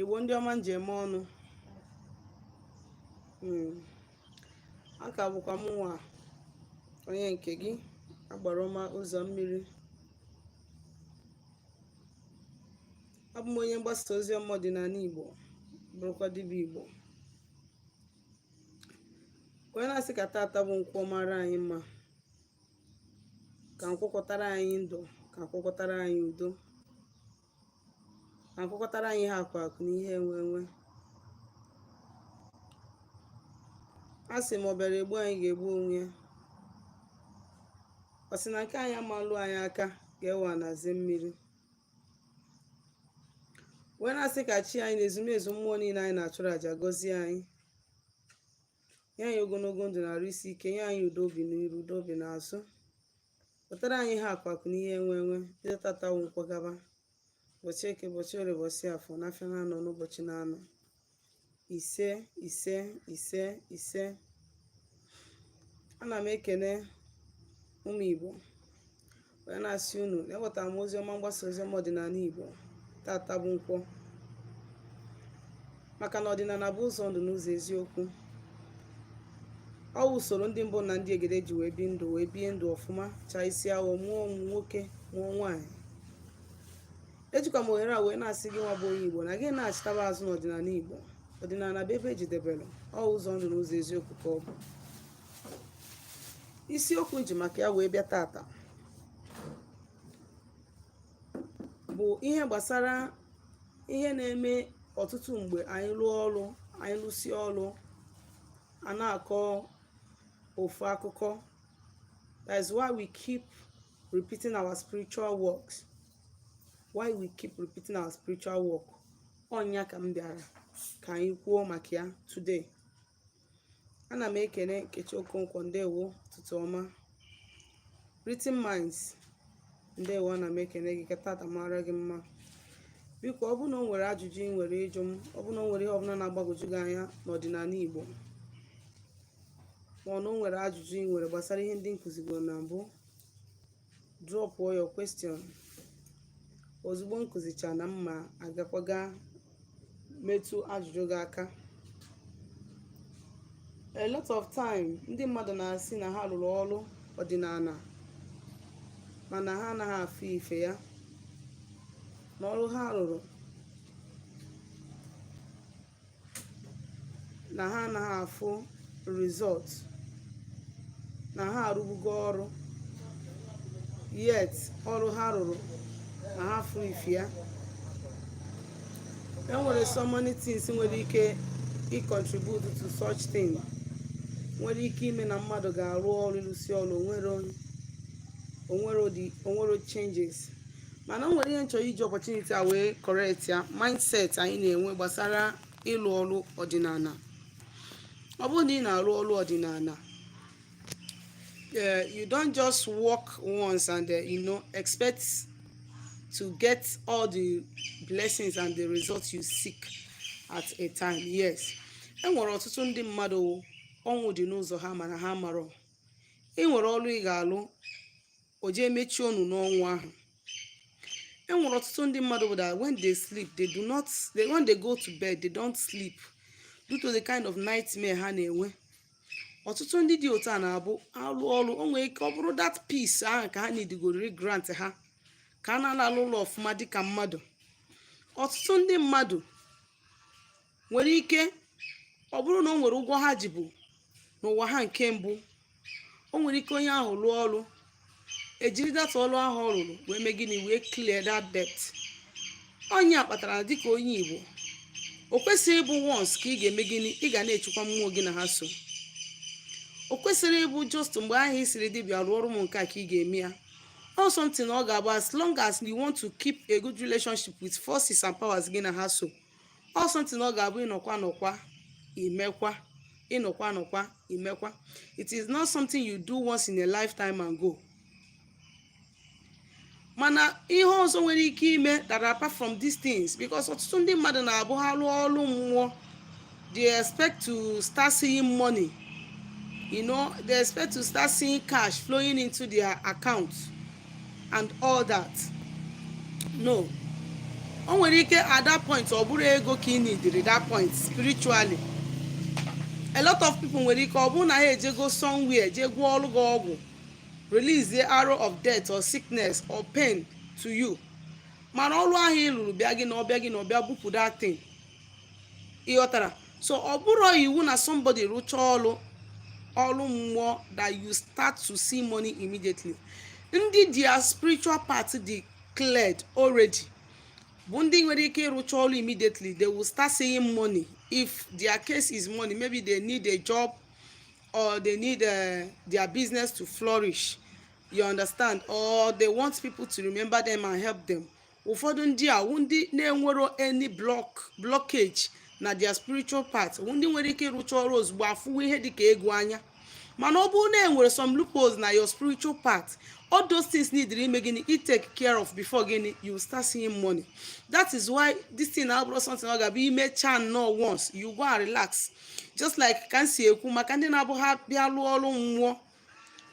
Igbo ndị ọma njem ọnụ. A ka bụkwa m nwa onye nke gị agbara ọma ụzọ mmiri. Abụ m onye mgbasa ozi ọma ọdịnala Igbo, bụrụkwa dibịa Igbo. Onye na-asị ka tata bụ nkwọ mara anyị mma, ka nkwụkọtara anyị ndụ, ka nkwụkọtara anyị udo, ka nkwụkọtara anyị ihe akụ akụ na ihe enwe enwe. A sị ma ọ bịara egbu anyị ga-egbu onwe ya. Ọ sị na nke anyị amalụ anyị aka ga-ewe n'azi mmiri. Wee na-asị ka chi anyị na ezumezu mmụọ niile anyị na-achụrụ àjà gọzie anyị, nye anyị ogologo ndụ na arụ isi ike, nye anyị udo obi n'iru, udo obi n'azụ, wetara anyị ihe akụ akụ na ihe enwe enwe. Bido tata wụ nkwagaba ụbọchị eke, ụbọchị orie, ụbọchị afọ, n'afịa na-anọ, n'ụbọchị na-anọ. Ise ise ise ise. Ana m ekene ụmụ Igbo wee na-asị unu na-ewetara m oziọma mgbasa oziọma ọdịnala Igbo. Tata bụ nkwọ, maka na ọdịnala bụ ụzọ ndụ n'ụzọ eziokwu. Ọ bụ usoro ndị mbụ na ndị egede ji wee bie ndụ ọfụma, chaa isi awọ, mụọ ụmụ nwoke, mụọ nwaanyị. Ejikwa m ohere a wee na-asị gị nwa bụ onye Igbo na gị na-achịtaba azụ n'ọdịnala Igbo. Ọdịnala bụ ebe ejidebere, ọ ụzọ ndụ n'ụzọ eziokwu ka ọ bụ. Isiokwu ji maka ya wee bịa tata bụ ihe gbasara ihe na-eme ọtụtụ mgbe anyị lụọ ọrụ, anyị lụsie ọrụ, a na-akọ ofu akụkọ. That is why we keep repeating our spiritual works. Why we keep repeating our spiritual work. Ọnya ka m bịara ka anyị kwuo maka ya today. Ana m ekene Nkechi Okonkwo, ndewo, ụtụtụ ọma. Written Minds, ndewo, ana m ekene gị ka tata mara gị mma. Biko ọ bụrụ na o nwere ajụjụ ị nwere ịjụ m, ọ bụrụ na o nwere ihe ọbụla na-agbagwoju gị anya n'ọdịnala Igbo, ma ọ na o nwere ajụjụ ị nwere gbasara ihe ndị nkụzigoro na mbụ, drop your question. Ozugbo nkụzicha na mma agakwaga metụ ajụjụ gị aka. A lot of time ndị mmadụ na-asị na ha rụrụ ọrụ ọdịnala mana ha anaghị afụ ife ya, na ọrụ ha rụrụ na ha anaghị afụ result, na ha arụbugo ọrụ yet ọrụ ha rụrụ na ha afụ ife ya. E nwere so many things nwere ike contribute to such thing, nwere ike ime na mmadụ ga-arụ ọrụ, ịrụsi ọrụ, onwero changes. Mana o nwere ihe nchọ iji opportunity a wee correct ya mindset anyị na-enwe gbasara ịlụ ọrụ ọdịnala. Ọ bụrụ na ị na-arụ ọrụ ọdịnala, you don't just work once and expect to get all the blessings and the results you seek at a time. Yes, e nwere ọtụtụ ndị mmadụ ọnwụ dị n'ụzọ ha mana ha marọ. Ị nwere ọrụ ị ga-alụ, o jee mechie ọnụ n'ọnwụ ahụ. E nwere ọtụtụ ndị mmadụ bụ that when they sleep, when they go to bed, they don't sleep due to the kind of nightmare ha na-enwe. Ọtụtụ ndị dị otu a na-abụ alụ ọrụ, o nwere ike ọ bụrụ that peace ahụ ka ha na-edigoro grant ha, ka a na-alụ ụlọ ọfụma dịka mmadụ. Ọtụtụ ndị mmadụ nwere ike ọ bụrụ na o nwere ụgwọ ha ji bụ n'ụwa ha nke mbụ, o nwere ike onye ahụ lụọ ọrụ, ejiri data ọrụ ahụ ọ rụrụ wee mee gịnị, wee clear that debt. Onye a kpatara na dịka onye Igbo, o kwesịrị ịbụ once ka ị ga-eme gịnị, ị ga na-echekwa mmụọ gị na ha so. O kwesịrị ịbụ just mgbe ahụ ị siri dibịa rụọ ọrụ m nke a ka ị ga-eme ya. Or something ọ ga-abụ as long as you want to keep a good relationship with forces and powers gị na ha so. Or something ọ ga-abụ ịnọkwa imekwa, ịnọkwa imekwa. It is not something you do once in a lifetime and go. Mana ihe ọzọ nwere ike ime that apart from these things, because ọtụtụ ndị mmadụ na-abụ ha rụọ ọrụ mmụọ, they expect to start seeing money, they expect to start seeing cash flowing into their account and all that. No, o nwere ike at that point ọ bụrụ ego ka ị nidiri that point spiritually. A lot of people nwere ike ọ bụrụ na ha ejego somewhere jee gwọọ ọrụ gị ọgwụ, release the arrow of death or sickness or pain to you, mana ọrụ ahụ ị lụrụ bịa gị na ọbịa bupụ that thing. Ịghọtara? So ọ bụrụ iwu na somebody rụchaa ọrụ mmụọ that you start to see money immediately. Ndị their spiritual part declared already bụ ndị nwere ike ịrụcha ọrụ immediately. They will start seeing money. If their case is money, maybe they need a job or they need their business to flourish, you understand, or they want people to remember them and help them. Ụfọdụ ndị a ndị na-enwero any blockage na their spiritual part, ndị nwere ike ịrụcha ọrụ ozugbo afụwa ihe dịka ego anya. Mana ọ bụrụ na enwere some loopholes na your spiritual part, all those things need ime gịnị you take care of before gịnị you start seeing money. That is why this thing na abụrụ something ọ ga-abụ ime chan no once you go and relax. Just like ka m si ekwu maka ndị na-abụ ha bịa lụọ ọrụ mmụọ,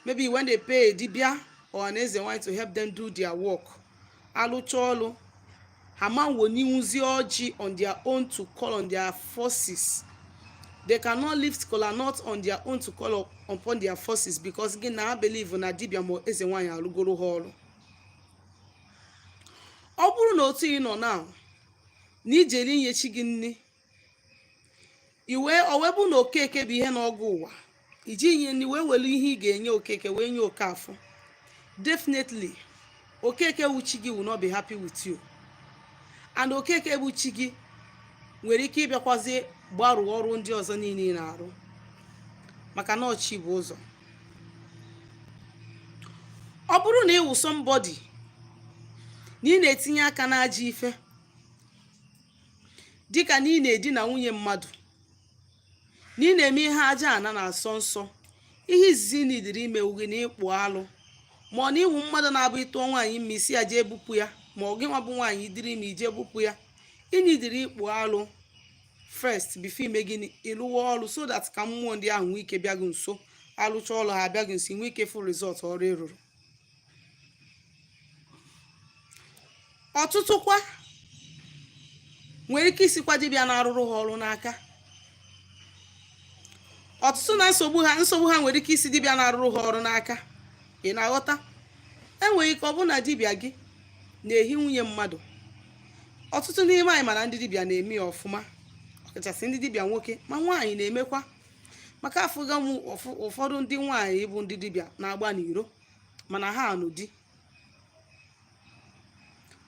maybe when they pay a dibia or an eze nwanyị to help them do their work, alụcha ọrụ ha ma woniwuzi ọjị on their own to call on their forces. They cannot lift kola nut on their own to call upon their forces, because again na believe na dibia mo eze nwanyị alụgoro ha ọrụ. Ọ bụrụ na otu ị nọ now na ijeri nyechi gị nne iwe owebu na okeke bụ ihe n'ọgụ ụwa, iji nye nri wee welu ihe ị ga-enye okeke wee nye Okafọ, definitely okeke wuchi gị will not be happy with you, and okeke wuchi gị nwere ike ịbịakwazi gbarụ ọrụ ndị ọzọ niile na-arụ, maka na ọchị bụ ụzọ. Ọ bụrụ na ịwụ somebody na ị na-etinye aka n'ajọ ife, dịka na ị na-edina nwunye mmadụ, na ị na-eme ihe aja ana na-asọ nsọ, ihe izizi nidiri ime uwe na ịkpụ alụ, ma ọ na iwu mmadụ na-abụ ịtụọ nwaanyị ime isi ya jee bupụ ya, ma ọ gị nwa bụ nwaanyị dịrị ime ije bupụ ya, ịnidiri ịkpụ alụ first before ime gịnị ịlụwa ọrụ, so that ka mmụọ ndị ahụ nwee ike bịa gị nso, alụcha ọrụ ha bịa gị nso, nwee ike full result ọrụ ịrụrụ. Ọtụtụ kwa nwere ike isikwa dibịa na-arụrụ ha ọrụ n'aka. Ọtụtụ na nsogbu ha nwere ike isi dibịa na-arụrụ ha ọrụ n'aka. Ị na-aghọta? Enwere ike ọ bụ na dibịa gị na-ehi nwunye mmadụ. Ọtụtụ n'ime anyị mana ndị dibịa na-eme ọfụma, ọkachasị ndị dibịa nwoke, ma nwaanyị na-emekwa, maka afụga m ụfọdụ ndị nwaanyị bụ ndị dibịa na-agba n'iro mana ha anụ di.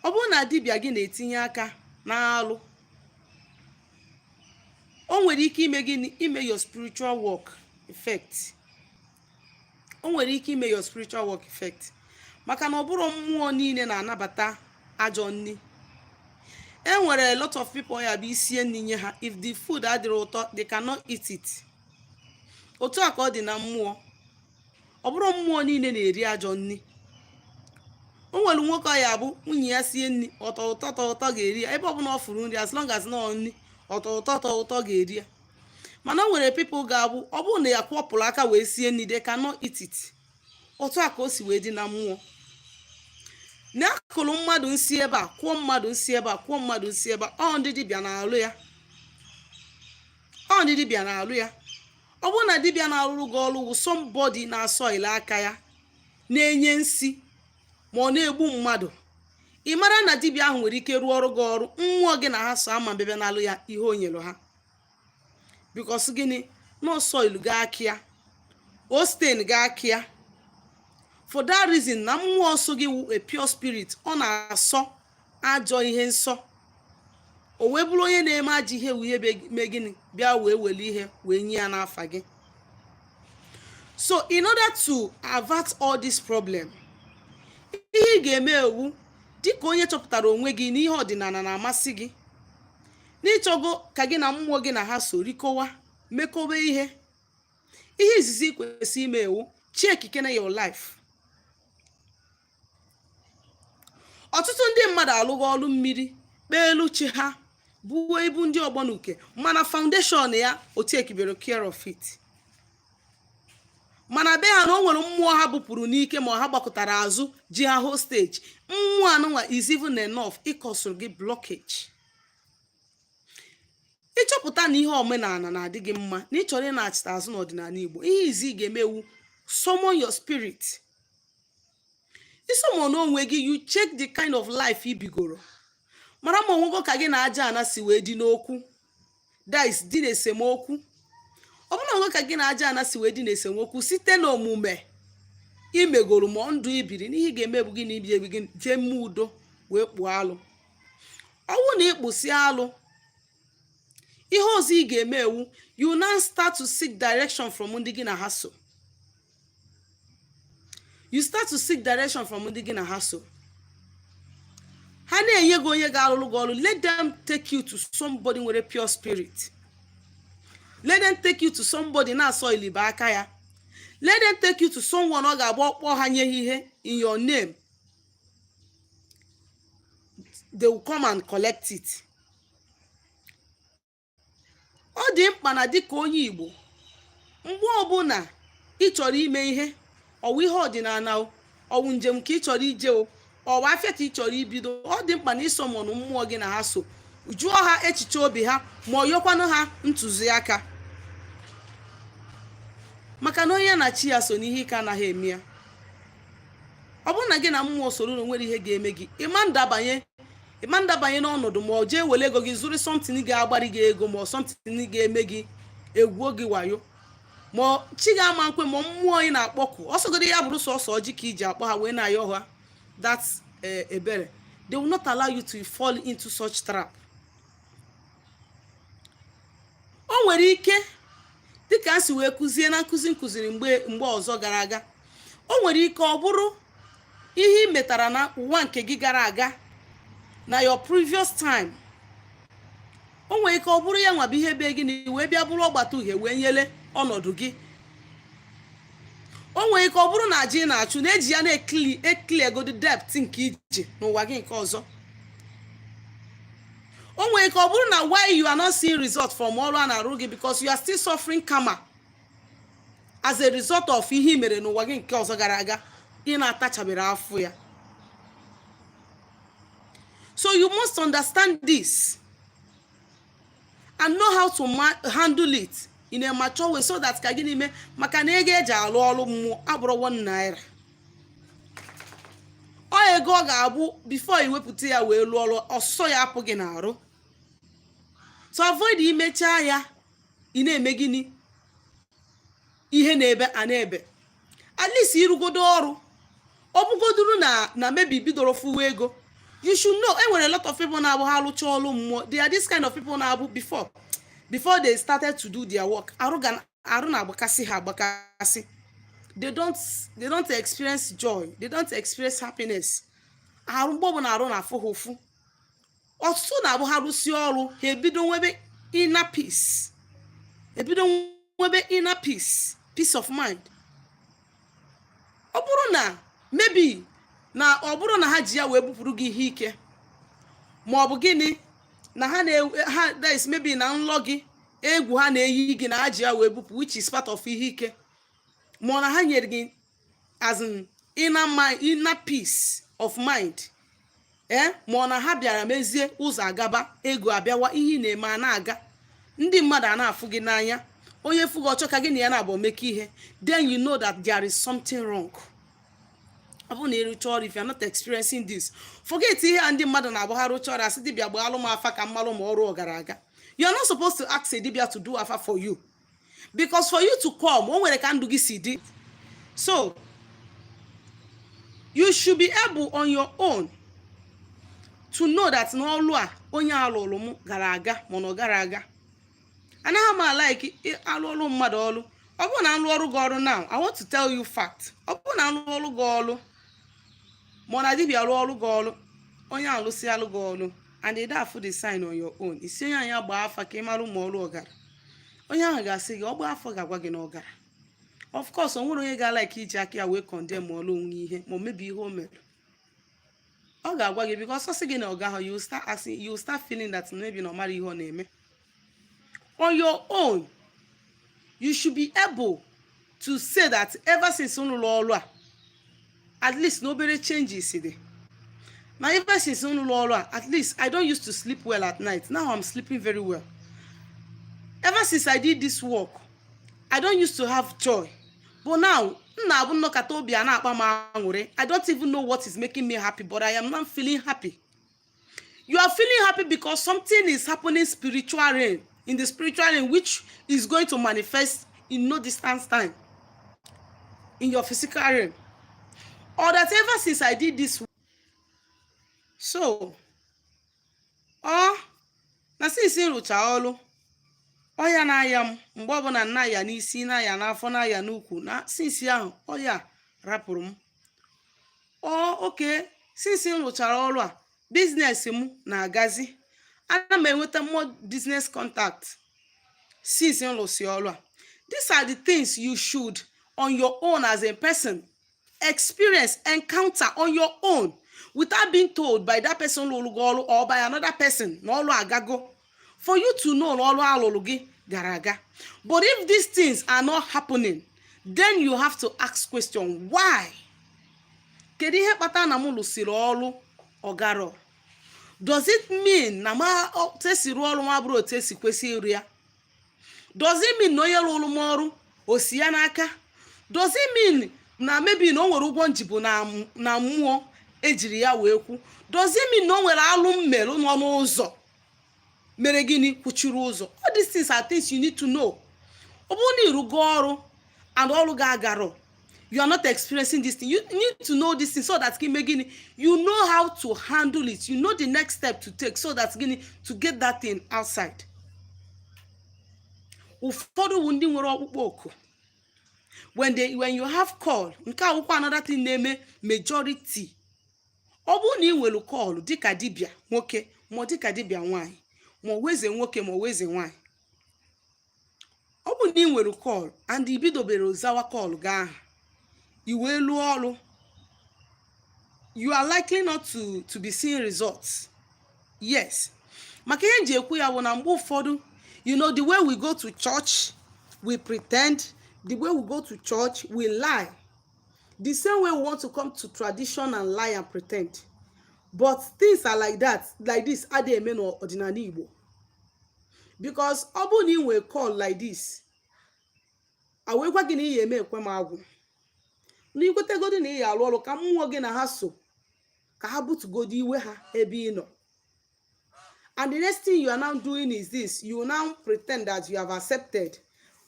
Ọ bụrụ na dibịa gị na-etinye aka n'alụ, o nwere ike ime gịnị ime your spiritual work effect. O nwere ike ime your spiritual work effect, maka na ọ bụrụ mmụọ niile na-anabata ajọ nni. E nwere a lot of people ya bụ isie nri nye ha, if the food adịrị ụtọ they cannot eat it. Otu a ka ọ dị na mmụọ. Ọ bụrụ mmụọ niile na-eri ajọ nni. O nwere nwoke ya bụ nwunye ya sie nri ọtọ ụtọ ga-eri ya, ebe ọ bụla ọ fụrụ nri, as long as na nri ọtọ ụtọ ga-eri ya. Mana o nwere people ga-abụ ọ bụrụ na ya kwọpụrụ aka wee sie nri, they cannot eat it. Otu a ka o si wee dị na mmụọ. Na-akụrụ mmadụ nsị ebe a, kwụọ mmadụ nsị ebe a, kwụọ mmadụ nsị ebe a, ọ ndị dibịa na-alụ ya. Ọ ndị dibịa na-alụ ya. Ọ bụrụ na dibịa na-arụrụ gị ọrụ wụ somebody na-asọ ile aka ya, na-enye nsị ma ọ na-egbu mmadụ, ị mara na dibịa ahụ nwere ike rụọ ọrụ gị ọrụ, mmụọ gị na ha so ama bebe na-alụ ya ihe o nyere ha. Because gịnị n'ọsọ ilu ga aka ya, o stain ga aka ya. For that reason, na mmụọ nsọ gị wụ a pure spirit, ọ na-asọ ajọ ihe nsọ. O wee bụrụ onye na-eme ajọ ihe wee mee gịnị bịa wee weli ihe wee nye ya n'afa gị. So in order to avert all this problem, ihe ị ga-eme ewu dịka onye chọpụtara onwe gị n'ihe ọdịnala na-amasị gị, n'ịchọgo ka gị na mmụọ gị na ha so rikọwa mekobe ihe izizi kwesị ime ewu check kene your life. Ọtụtụ ndị mmadụ alụghị ọrụ mmiri kpee elu chi ha buo ibu ndị ọgbọnuke, mana foundation ya o take care of it. mana be ha na o nwere mmụọ ha bupụrụ n'ike ma ha gbakọtara azụ ji ha hostage. Mmụọ anụnwa is even enough ịkọsụrụ gị blockage. Ịchọpụta na ihe omenala na-adị gị mma na ịchọrọ ịna-achịta azụ n'ọdịnala Igbo, ihe izi ị ga-emewu summon your spirit. Isomon onwe gị, you check the kind of life ibigoro, mara ma onwego ka gị na aja ana si wee dị n'okwu, that is dị n'esemokwu. Ọ bụrụ na onwe ka gị na aja ana si wee dị n'esemokwu site n'omume imegoro ma ndụ ibiri, n'ihe ga-emebu gị na ibi ebi gị jee mme udo wee kpụọ alụ. Ọnwụ na ịkpụsị alụ, ihe ọzọ ị ga-eme ewu, you now start to seek direction from ndị gị na ha so. You start to seek direction from ndị gị na ha so. Ha na-enye gị onye ga-alụrụ gị ọrụ, let them take you to somebody with a pure spirit. Let them take you to somebody na-asọ ilibe aka ya. Let them take you to someone ọ ga-agba ọkpọ ha nye ihe in your name. They will come and collect it. Ọ dị mkpa na dịka onye Igbo, mgbe ọbụla ị chọrọ ime ihe, ọwụ ihe ọdịnala, ọwụ njem ka ị chọrọ ije, ọwụ afịa ka ị chọrọ ibido, ọ dị mkpa na isomọnụ mmụọ gị na ha so, jụọ ha echiche obi ha ma ọ yọkwanụ ha ntụziaka. Maka na onye na chi ya so n'ihe ike anaghị eme ya. Ọ bụrụ na gị na mmụọ soro na nwere ihe ga-eme gị, ịma ndabanye n'ọnọdụ ma ọ jee wele ego gị zụrụ something ga-agbari gị ego ma ọ something ga-eme gị egwuo gị wayo, ma chi ga-ama nkwe ma mmụọ ị na-akpọku ọsọgodo ya bụrụ sọsọ ọjị ka iji akpọ ha wee na-ayọ ha that's ebere. They will not allow you to fall into such trap. O nwere ike dịka nsi wee kụzie na nkụzi nkụziri mgbe ọzọ gara aga, o nwere ike ọ bụrụ ihe ị metara na ụwa nke gị gara aga na your previous time. O nwere ike ọ bụrụ ya nwa bụ ihe be gị na wee bịa bụrụ ọgbata uhie wee nyele ọnọdụ gị. O nwere ike ọ bụrụ na aja ị na-achụ na-eji ya na-ekili ego the depth nke ije n'ụwa gị nke ọzọ. O nwere ike ọ bụrụ na why you are not seeing result from ọrụ a na-arụ gị because you are still suffering karma as a result of ihe i mere n'ụwa gị nke ọzọ gara aga, ị na-atachabere afọ ya. So you must understand this and know how to handle it in a mature way so that ka gị n'ime, maka na ego eji alụ ọrụ mmụọ abụrụ 1 naira. Ọ ego ọ ga-abụ before iwepụta ya wee lụọ ọrụ, ọsọ ya apụ gị n'arụ. So avoid imecha ya ị na-eme gịnị ihe na-ebe a na-ebe. At least irugodo ọrụ, ọ bụgoduru na maybe bidoro fụwa ego. You should know, enwere a lot of people na-abụ ha alụcha ọrụ mmụọ. They are this kind of people na-abụ before they started to do their work, arụ na-agbakasị ha agbakasị. They don't experience joy, they don't experience happiness. Arụ mgbe ọbụla arụ na-afụ ha ụfụ. Ọtụtụ na-abụ ha rụsi ọrụ ha ebido nwebe inner peace, peace of mind. Ọ bụrụ na maybe na ọ bụrụ na ha ji ya wee bupụrụ gị ihe ike, ma ọ bụ gịnị na ha that is maybe na nlọ gị egwu ha na-eyi gị na ha ji ya wee bupụ, which is part of ihe ike, ma na ha nyere gị as in inner peace of mind, ma na ha bịara mezie ụzọ agaba, ego abịawa, ihe na-eme a na-aga, ndị mmadụ a na-afụ gị n'anya, onye fụ gị ọchọ ka gị na ya na-abụ meke ihe, then you know that there is something wrong. Ọ bụrụ na ịrụcha ọrụ, if you are not experiencing this, forget ihe a ndị mmadụ na-abụ ha rụcha ọrụ asị dibịa gbaa alụ m afa ka mmalụ ma ọrụ gara aga. You are not supposed to ask a dibịa to do afa for you, because for you to come, o nwere ka ndụ gị si dị. So you should be able on your own to know that n'ọlụ a onye alụrụ m gara aga ma ọ gara aga. Anaghị m like alụ ọrụ mmadụ ọrụ. Ọ bụrụ na alụ ọrụ gị ọrụ now, I want to tell you fact. Ọ bụrụ na alụ ọrụ gị ọrụ ma na dibịa alụ ọrụ gị ọrụ, onye alụsị alụ gị ọrụ and they don't the sign on your own, isi onye anya gbaa afa ka ị marụ ma ọrụ ọgara, onye ahụ ga-asị gị ọ gbaa afọ ga-agwa gị na ọgara. Of course, o nwere onye ga-like iji aka ya wee condemn ọrụ onwe ihe ma mebi ihe o mere. Ọ ga-agwa gị because ọ sị gị na ọga ahụ, you start feeling that maybe na ọ mara ihe ọ na-eme. On your own, you should be able to say that ever since unu lụọ ọrụ a, at least nobody changes today. Now ever since unu lụọ ọrụ a, at least I don't used to sleep well at night. Now I'm sleeping very well. Ever since I did this work, I don't used to have joy. But now, I don't even know what is making me happy, but I am not feeling happy. You are feeling happy because something is happening spiritual realm, in the spiritual realm, which is going to manifest in no distance time in your physical realm. Or that ever since I did this work, so, na since in Ruchaolo, oya na aya m mgbe ọbụla nna ya n'isi na ya n'afọ na ya n'ukwu na sinsi ahụ oya rapụrụ m. oke sinsi m rụchara ọrụ a, biznes m na-agazi, ana m enweta more business contact since m rụsi ọrụ a. These are the things you should on your own as a person experience, encounter on your own without being told by that person or by another person na ọrụ agago, for you to know all alologi garaga. But if these things are not happening, then you have to ask question, why? Kedu ihe kpata na m lụsiri ọrụ ọgaro? Does it mean na ma tesiri ọrụ ma bụrụ otu esi kwesị iri ya? Does it mean na onye lụrụ m ọrụ o si ya n'aka? Does it mean na maybe na o nwere ụgwọ njibu na mmụọ ejiri ya wee kwu? Does it mean na o nwere alụ mmerụ nọ n'ụzọ mere gịnị kwuchiri ụzọ? All these things are things you need to know. Ọ bụrụ na ịrụgo ọrụ and ọrụ ga-agaro, you are not experiencing this thing. You need to know this thing so that you know how to handle it. You know the next step to take so that to get that thing outside. Ụfọdụ ndị nwere ọkpụkpọ oku, when you have call, nke akwụkwọ another thing na-eme majority. Ọ bụrụ na ị nwere call dịka dibịa nwoke ma dịka dibịa nwaanyị, ma weze nwoke ma weze nwaanyị, ọ bụ na ị nwere call and ibidobere ozawa call ga iwe lụọ ọrụ, you are likely not to be seeing results. Yes, maka ihe nji ekwu ya bụ na mgbe ụfọdụ, the way we go to church, we pretend. The way we go to church, we lie. The same way we want to come to tradition and lie and pretend. But things are like that, like this, ademe no ordinary Igbo. Because ọ bụ na ị nwere call like this, awekwa gị na ihe eme ekwe m agwụ. Na ikwetagodi na ihe alụ ọrụ ka mmụọ gị na ha so, ka ha butugodi iwe ha ebe ị nọ. And the next thing you are now doing is this, you now pretend that you have accepted.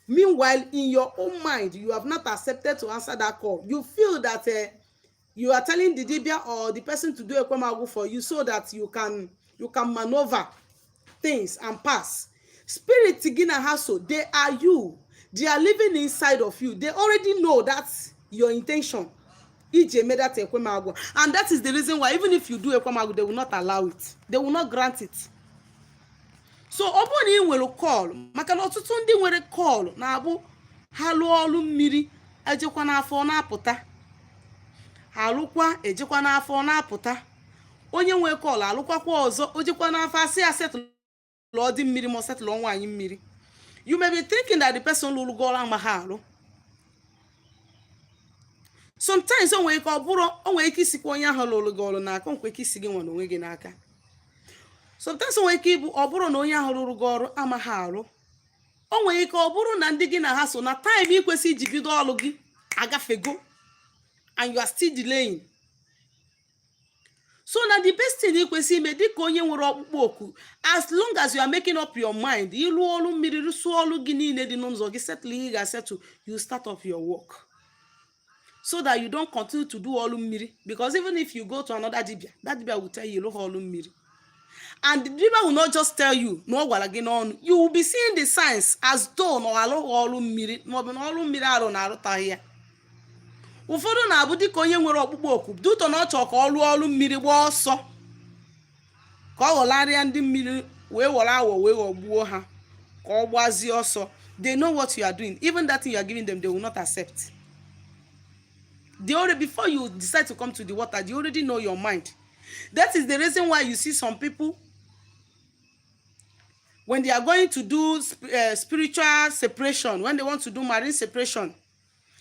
Meanwhile, in your own mind, you have not accepted to answer that call. You feel that you are telling the dibia or the person to do a kwemagu for you so that you can maneuver things and pass. Spirit Gina Hasso, they are you. They are living inside of you. They already know that's your intention. And that is the reason why even if you do a kwemagu, they will not allow it. They will not grant it. So oboni nwere call, maka na ọtụtụ ndị nwere call na-abụ ha lụọ ọrụ mmiri ejekwa n'afọ na-apụta. Ha lụkwa ejekwa n'afọ na-apụta. Onye nwe call alụkwakwa ọzọ ojekwa n'afọ asị ya settle ọdị mmiri ma settle nwaanyị mmiri. You may be thinking that the person lụrụ gọrọ ama ha alụ. Sometimes o nwere ike isikwa onye ahụ lụrụ gọrọ n'aka, nkwe ike isi gị nwa n'onwe gị n'aka. Sometimes o nwere ike ịbụ ọ bụrụ na onye ahụ rụrụ gị ọrụ amaghị arụ. O nwere ike ọ bụrụ na ndị gị na ha so na time ikwesị iji bido ọrụ gị agafego and you are still delaying. So na the best thing ikwesị ime dịka onye nwere ọkpụkpọ oku, as long as you are making up your mind, ịlụ ọrụ mmiri rụsụọ ọrụ gị niile dị n'ụzọ gị, settle ihe ga-settle, you start off your work. So that you don't continue to do ọrụ mmiri, because even if you go to another dibia, that dibia will tell you lụ ọrụ mmiri. And the dibia will not just tell you no gwara gị n'ọnụ. You will be seeing the signs as though no alụ ọrụ mmiri maọbụ na ọrụ mmiri arụ na-arụtaghị ya. Ụfọdụ na-abụ dịka onye nwere ọkpụkpọ oku duto na ọ chọọ ka ọ lụọ ọrụ mmiri gbaa ọsọ ka ọ ghọlarịa ndị mmiri wee were awọ wee ghọgbuo ha ka ọ gbazie ọsọ. They know what you are doing. Even that thing you are giving them, they will not accept. They already, before you decide to come to the water, they already know your mind. That is the reason why you see some people, when they are going to do spiritual separation, when they want to do marine separation,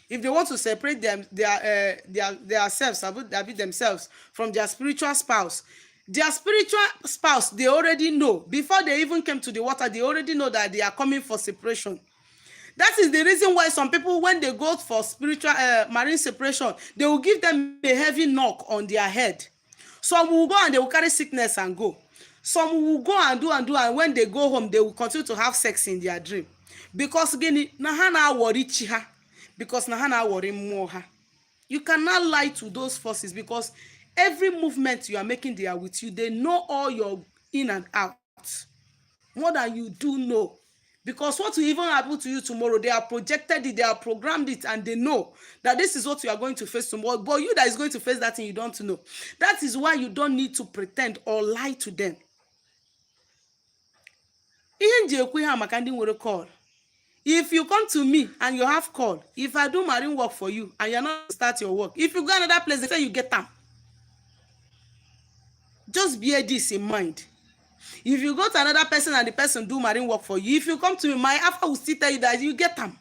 If they want to separate their selves, themselves from their spiritual spouse, they already know before they even came to the water. They already know that they are coming for separation. That is the reason why some people, when they go for spiritual marine separation, they will give them a heavy knock on their head. Some will go and they will carry sickness and go. Some will go and do, and when they go home, they will continue to have sex in their dream. Because again, na ha na worry chiha, because na ha na worry more ha. You cannot lie to those forces, because every movement you are making, they are with you. They know all your in and out more than you do know. Because what will even happen to you tomorrow, they are projected it, they are programmed it, and they know that this is what you are going to face tomorrow. But you that is going to face that thing, you don't know. That is why you don't need to pretend or lie to them. Call. If you come to me and you have call, if I do marine work for you and you're not start your work, if you go another place, they say you get them. Just bear this in mind. If you go to another person and the person do marine work for you, if you come to me, my alpha will still tell you that you get them.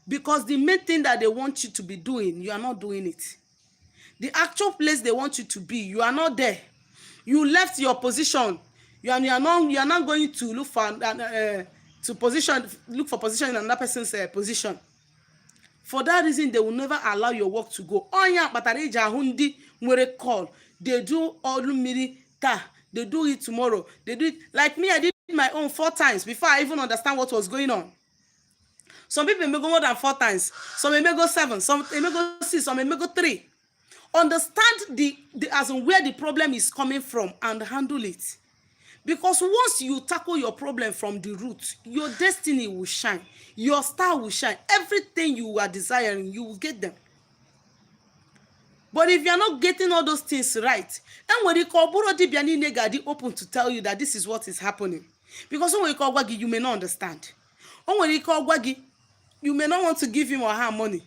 Because the main thing that they want you to be doing, you are not doing it. The actual place they want you to be, you are not there. You left your position. You are not going to look for look for position in another person's position. For that reason, they will never allow your work to go. Onya batari jahundi mwere call. They do all miri ta. They do it tomorrow. They do it like me. I did my own 4 times before I even understand what was going on. Some people may go more than 4 times. Some may go 7. Some may go 6. Some may go 3. Understand the as in where the problem is coming from and handle it. Because once you tackle your problem from the root, your destiny will shine. Your star will shine. Everything you are desiring, you will get them. But if you are not getting all those things right, and when you call Burodi Biani Negadi open to tell you that this is what is happening. Because when you call Wagi, you may not understand. Or when you call Wagi, you may not want to give him or her money.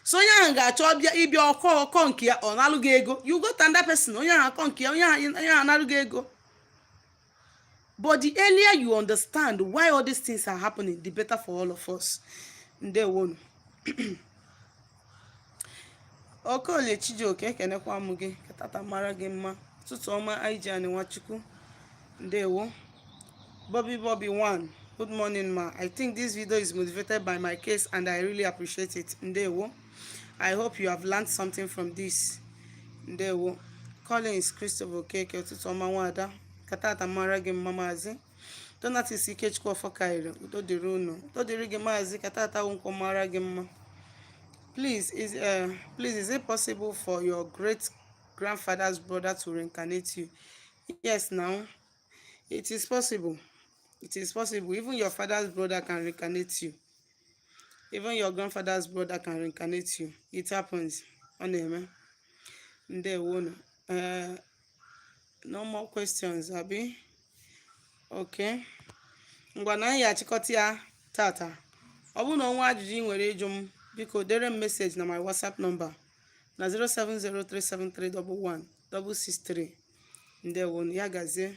So you go to another person. But the earlier you understand why all these things are happening, the better for all of us. They won't. Okole Chijoke kenekwa muge katata mara gị mma tutu ọma Aijani Nwachukwu ndewo. Bobby 1, good morning ma. I think this video is motivated by my case and I really appreciate it. Ndewo. I hope you have learned something from this. Ndewo. Collins Christopher Okeke tutu ọma nwada katata mara gị mma maazị. Donatis Ikechukwu Ofakaire udo dịrị unu. Udo dịrị gị maazị katata nkwọ mara gị mma. Please, is it possible for your great grandfather's brother to reincarnate you? Yes, now it is possible. It is possible. Even your father's brother can reincarnate you. Even your grandfather's brother can reincarnate you. It happens. No more questions, Abi. Okay. Ngwana ya chikoti ya tata. Obu no nwa ajụjụ ị nwere ịjụ m. Biko dere message na my WhatsApp number na 07037311663. Ndewo ya gazie.